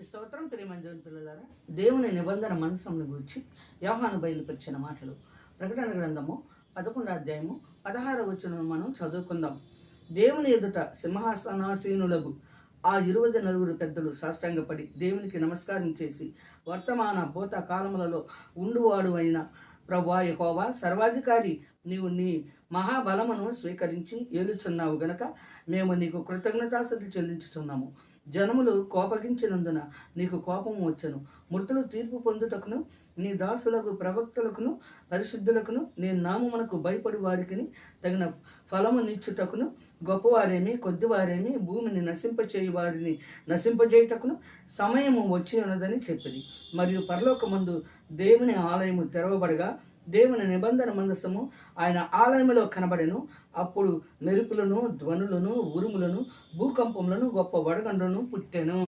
స్తోత్రం ప్రియమంజోని పిల్లలారా, దేవుని నిబంధన మందసమును గూర్చి యోహాను బయలుపరిచిన మాటలు. ప్రకటన గ్రంథము 11వ అధ్యాయము 16వ వచనం మనం చదువుకుందాం. దేవుని ఎదుట సింహాసనాసీనులకు ఆ 24 పెద్దలు సాష్టాంగపడి దేవునికి నమస్కారం చేసి, వర్తమాన భూత కాలములలో ఉండువాడు అయిన ప్రభువా యెహోవా సర్వాధికారి, నీవు నీ మహాబలమును స్వీకరించి ఏలుచున్నావు గనక మేము నీకు కృతజ్ఞతాస్తుతులు చెల్లించుచున్నాము. జనములు కోపగించినందున నీకు కోపము వచ్చెను. మృతులు తీర్పు పొందుటకును నీ దాసులకు ప్రవక్తలకును పరిశుద్ధులకును నీ నామమునకు భయపడి వారికి తగిన ఫలము నిచ్చుటకును గొప్పవారేమి కొద్దివారేమి భూమిని నశింపచేయి వారిని నశింపజేయుటకును సమయము వచ్చి ఉన్నదని చెప్పింది. మరియు పరలోకమందు దేవుని ఆలయము తెరవబడగా దేవుని నిబంధన మందసము ఆయన ఆలయములో కనబడెను. అప్పుడు మెరుపులను ధ్వనులను ఉరుములను భూకంపములను గొప్ప వడగండ్లను పుట్టెను.